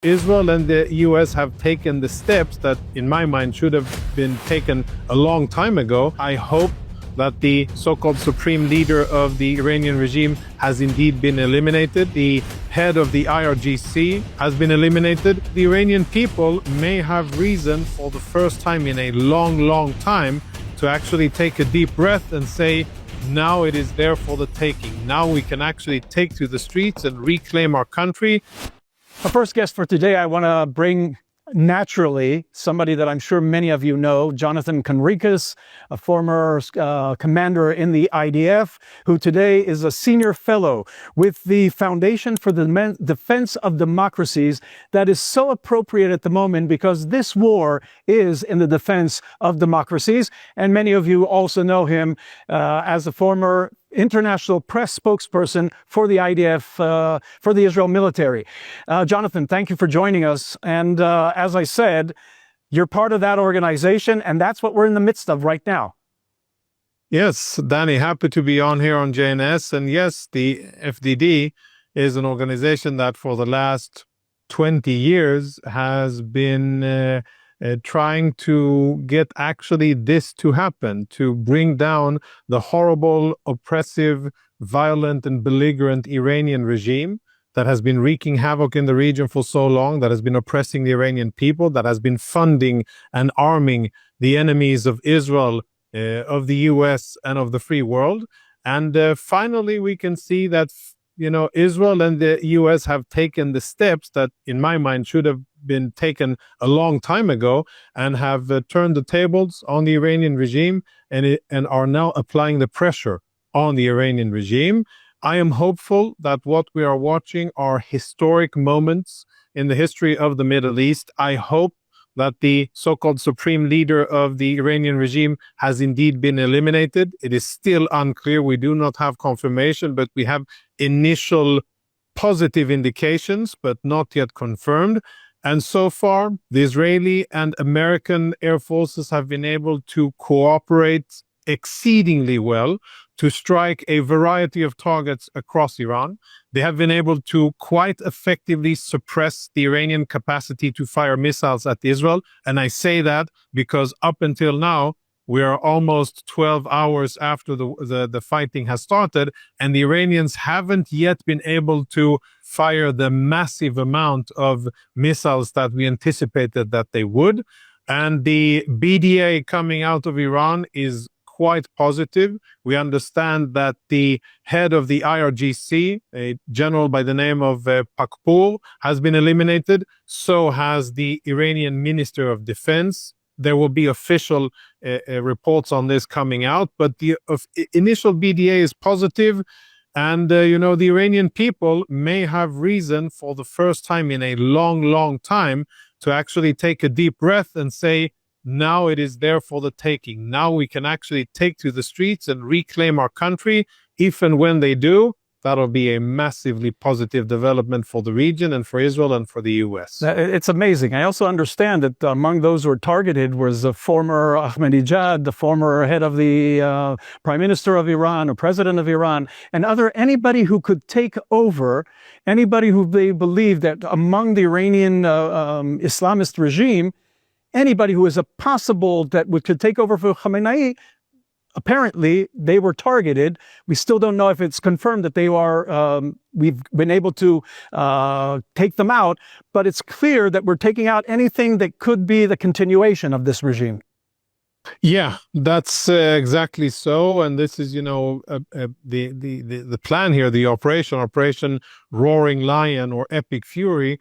Israel and the US have taken the steps that, in my mind, should have been taken a long time ago. I hope that the so-called Supreme Leader of the Iranian regime has indeed been eliminated. The head of the IRGC has been eliminated. The Iranian people may have reason for the first time in a long time to actually take a deep breath and say, now it is there for the taking. Now we can actually take to the streets and reclaim our country. Our first guest for today, I want to bring naturally somebody that I'm sure many of you know, Jonathan Conricus, a former commander in the IDF, who today is a senior fellow with the Foundation for the Defense of Democracies. That is so appropriate at the moment because this war is in the defense of democracies. And many of you also know him as a former international press spokesperson for the IDF, for the Israel military. Jonathan, thank you for joining us. And as I said, you're part of that organization, and that's what we're in the midst of right now. Yes, Danny, happy to be on here on JNS. And yes, the FDD is an organization that for the last 20 years has been trying to get actually this to happen, to bring down the horrible, oppressive, violent, and belligerent Iranian regime that has been wreaking havoc in the region for so long, that has been oppressing the Iranian people, that has been funding and arming the enemies of Israel, of the US, and of the free world. And finally, we can see that Israel and the US have taken the steps that, in my mind, should have been taken a long time ago, and have turned the tables on the Iranian regime and are now applying the pressure on the Iranian regime. I am hopeful that what we are watching are historic moments in the history of the Middle East. I hope that the so-called Supreme Leader of the Iranian regime has indeed been eliminated. It is still unclear. We do not have confirmation, but we have initial positive indications, but not yet confirmed. And so far, the Israeli and American air forces have been able to cooperate exceedingly well to strike a variety of targets across Iran. They have been able to quite effectively suppress the Iranian capacity to fire missiles at Israel. And I say that because up until now, we are almost 12 hours after the fighting has started, and the Iranians haven't yet been able to fire the massive amount of missiles that we anticipated that they would. And the BDA coming out of Iran is quite positive. We understand that the head of the IRGC, a general by the name of Pakpour, has been eliminated. So has the Iranian Minister of Defense. There will be official reports on this coming out, but the initial BDA is positive. And, the Iranian people may have reason for the first time in a long time to actually take a deep breath and say, now it is there for the taking. Now we can actually take to the streets and reclaim our country. If and when they do, that'll be a massively positive development for the region and for Israel and for the US. It's amazing. I also understand that among those who were targeted was the former Ahmadinejad, the former head of the Prime Minister of Iran or President of Iran, and anybody who could take over, anybody who they believe that among the Iranian Islamist regime, anybody who is a possible that could take over for Khamenei. Apparently, they were targeted. We still don't know if it's confirmed that they are, we've been able to take them out, but it's clear that we're taking out anything that could be the continuation of this regime. Yeah, that's exactly so. And this is, the plan here, the Operation Roaring Lion or Epic Fury.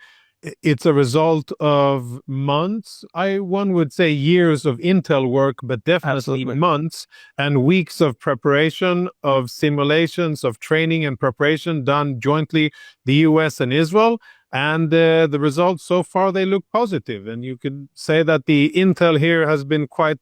It's a result of months, one would say years of intel work, but definitely months and weeks of preparation, of simulations, of training and preparation done jointly, the US and Israel. And the results so far, they look positive. And you can say that the intel here has been quite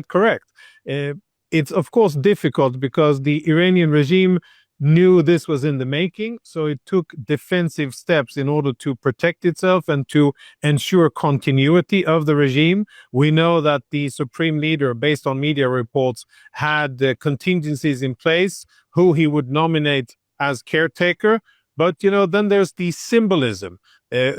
correct. It's, of course, difficult because the Iranian regime knew this was in the making, so it took defensive steps in order to protect itself and to ensure continuity of the regime. We know that the Supreme Leader, based on media reports, had contingencies in place who he would nominate as caretaker. But, then there's the symbolism.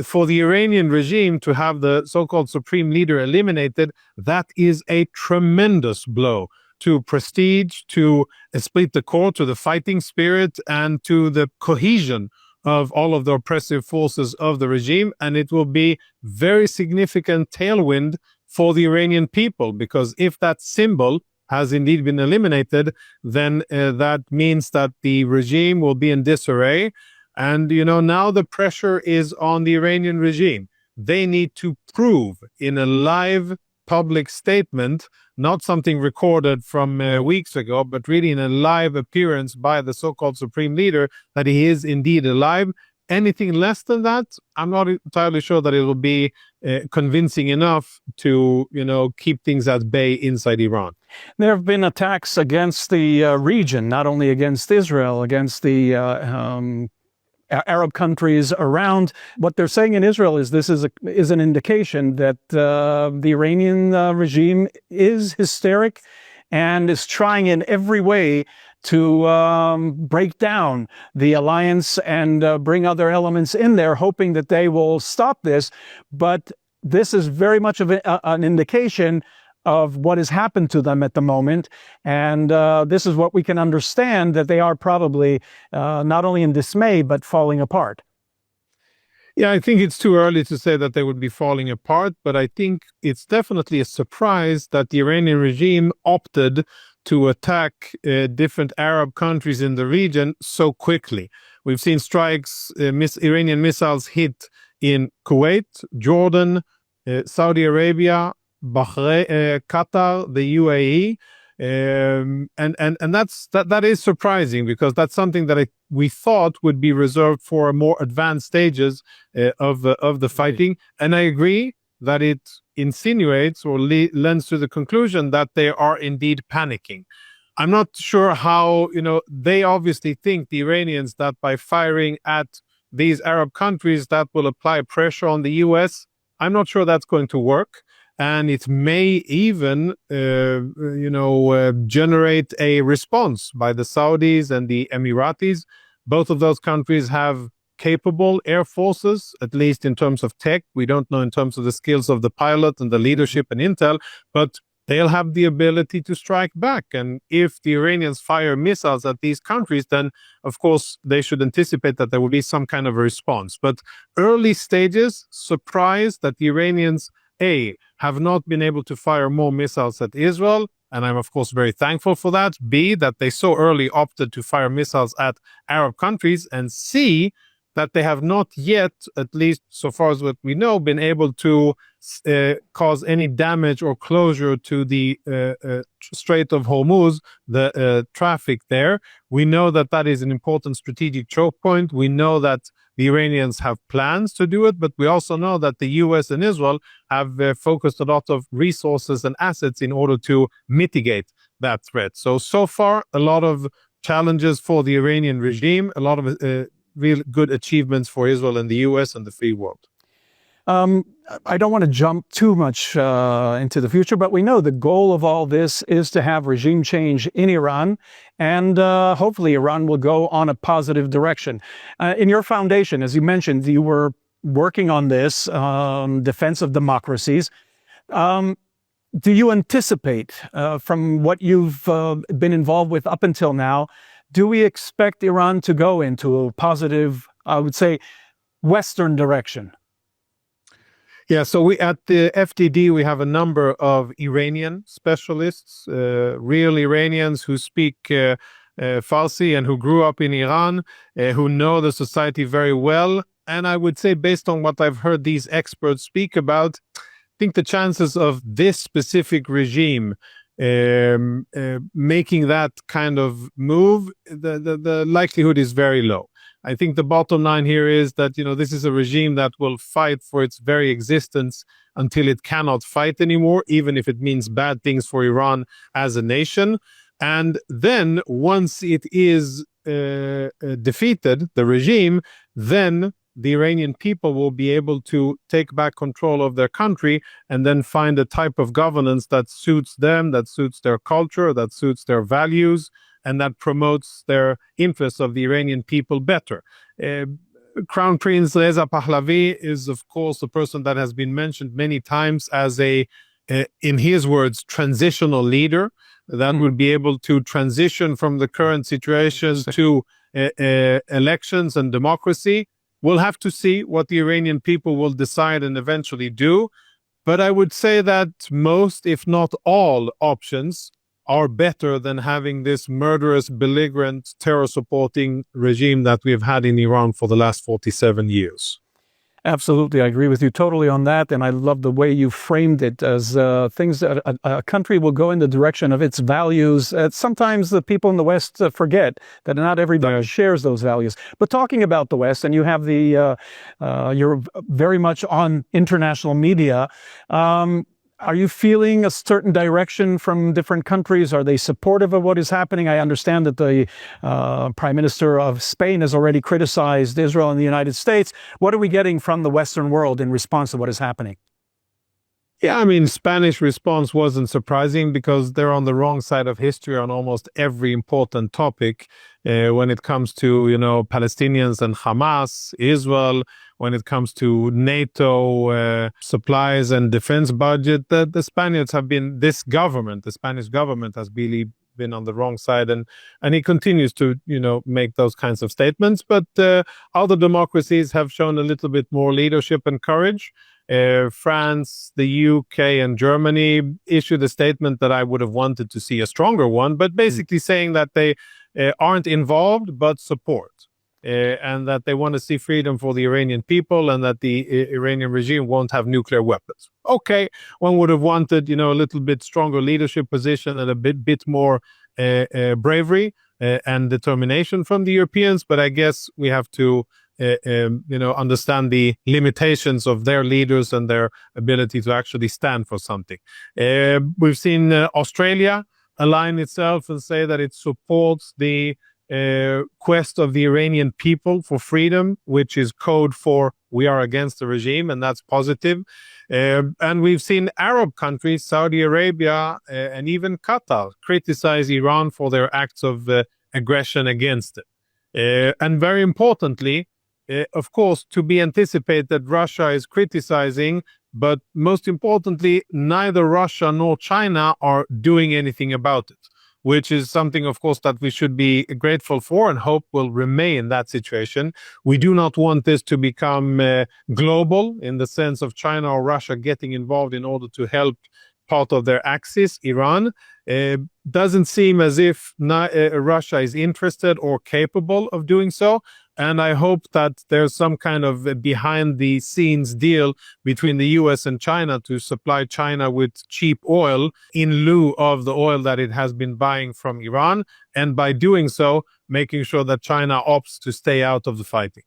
For the Iranian regime to have the so-called Supreme Leader eliminated, that is a tremendous blow to prestige, to esprit de corps, to the fighting spirit, and to the cohesion of all of the oppressive forces of the regime. And it will be very significant tailwind for the Iranian people, because if that symbol has indeed been eliminated, then that means that the regime will be in disarray. And, now the pressure is on the Iranian regime. They need to prove in a live public statement, not something recorded from weeks ago, but really in a live appearance by the so-called Supreme Leader, that he is indeed alive. Anything less than that, I'm not entirely sure that it will be convincing enough to, keep things at bay inside Iran. There have been attacks against the region, not only against Israel, against the Arab countries around. What they're saying in Israel is this is an indication that the Iranian regime is hysteric and is trying in every way to break down the alliance and bring other elements in there, hoping that they will stop this. But this is very much of an indication of what has happened to them at the moment. And this is what we can understand, that they are probably not only in dismay, but falling apart. Yeah, I think it's too early to say that they would be falling apart, but I think it's definitely a surprise that the Iranian regime opted to attack different Arab countries in the region so quickly. We've seen strikes, Iranian missiles hit in Kuwait, Jordan, Saudi Arabia, Bahrain, Qatar, the UAE, and that is surprising, because that's something that we thought would be reserved for more advanced stages of the fighting. And I agree that it insinuates or lends to the conclusion that they are indeed panicking. I'm not sure how, they obviously think, the Iranians, that by firing at these Arab countries that will apply pressure on the US. I'm not sure that's going to work. And it may even, generate a response by the Saudis and the Emiratis. Both of those countries have capable air forces, at least in terms of tech. We don't know in terms of the skills of the pilot and the leadership and intel, but they'll have the ability to strike back. And if the Iranians fire missiles at these countries, then of course they should anticipate that there will be some kind of a response. But early stages, surprised that the Iranians, A, have not been able to fire more missiles at Israel, and I'm of course very thankful for that. B, that they so early opted to fire missiles at Arab countries, and C, that they have not yet, at least so far as what we know, been able to cause any damage or closure to the Strait of Hormuz, the traffic there. We know that that is an important strategic choke point. We know that the Iranians have plans to do it, but we also know that the US and Israel have focused a lot of resources and assets in order to mitigate that threat. So far, a lot of challenges for the Iranian regime, a lot of real good achievements for Israel and the US and the free world. I don't want to jump too much into the future, but we know the goal of all this is to have regime change in Iran, and hopefully Iran will go on a positive direction. In your foundation, as you mentioned, you were working on this, defense of democracies. Do you anticipate, from what you've been involved with up until now, do we expect Iran to go into a positive, I would say, Western direction? Yeah, so we at the FDD, we have a number of Iranian specialists, real Iranians who speak Farsi and who grew up in Iran, who know the society very well. And I would say, based on what I've heard these experts speak about, I think the chances of this specific regime making that kind of move, the likelihood is very low. I think the bottom line here is that, this is a regime that will fight for its very existence until it cannot fight anymore, even if it means bad things for Iran as a nation. And then once it is defeated, the regime, then the Iranian people will be able to take back control of their country and then find a type of governance that suits them, that suits their culture, that suits their values, and that promotes their interests of the Iranian people better. Crown Prince Reza Pahlavi is, of course, a person that has been mentioned many times as in his words, transitional leader that will be able to transition from the current situation to elections and democracy. We'll have to see what the Iranian people will decide and eventually do. But I would say that most, if not all, options are better than having this murderous, belligerent, terror-supporting regime that we've had in Iran for the last 47 years. Absolutely. I agree with you totally on that. And I love the way you framed it as things that a country will go in the direction of its values. Sometimes the people in the West forget that not everybody shares those values. But talking about the West, and you have you're very much on international media. Are you feeling a certain direction from different countries? Are they supportive of what is happening? I understand that the Prime Minister of Spain has already criticized Israel and the United States. What are we getting from the Western world in response to what is happening? Yeah, I mean, Spanish response wasn't surprising because they're on the wrong side of history on almost every important topic when it comes to, Palestinians and Hamas, Israel, when it comes to NATO supplies and defense budget. The Spaniards have been, the Spanish government has really been on the wrong side, and he continues to, make those kinds of statements. But other democracies have shown a little bit more leadership and courage. France, the UK, and Germany issued a statement that I would have wanted to see a stronger one, but basically saying that they aren't involved but support, and that they want to see freedom for the Iranian people and that the Iranian regime won't have nuclear weapons. Okay, one would have wanted, a little bit stronger leadership position and a bit more bravery and determination from the Europeans, but I guess we have to understand the limitations of their leaders and their ability to actually stand for something. We've seen Australia align itself and say that it supports the quest of the Iranian people for freedom, which is code for we are against the regime, and that's positive. And we've seen Arab countries, Saudi Arabia, and even Qatar, criticize Iran for their acts of aggression against it. And very importantly, of course, to be anticipated that Russia is criticizing, but most importantly, neither Russia nor China are doing anything about it, which is something, of course, that we should be grateful for and hope will remain that situation. We do not want this to become global in the sense of China or Russia getting involved in order to help part of their axis, Iran. Doesn't seem as if Russia is interested or capable of doing so. And I hope that there's some kind of behind-the-scenes deal between the US and China to supply China with cheap oil in lieu of the oil that it has been buying from Iran. And by doing so, making sure that China opts to stay out of the fighting.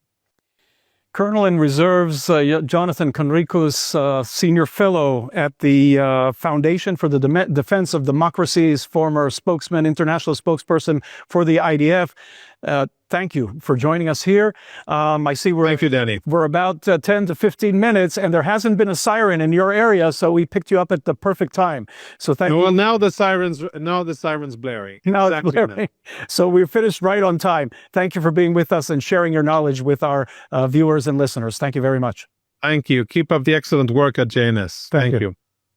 Colonel in Reserves, Jonathan Conricus, Senior Fellow at the Foundation for the Defense of Democracies, former spokesman, international spokesperson for the IDF. Thank you for joining us here. I see Thank you, Danny. We're about 10 to 15 minutes, and there hasn't been a siren in your area, so we picked you up at the perfect time. So thank you. Well, now the siren's blaring. Now it's blaring. So we're finished right on time. Thank you for being with us and sharing your knowledge with our viewers and listeners. Thank you very much. Thank you. Keep up the excellent work at JNS. Thank you.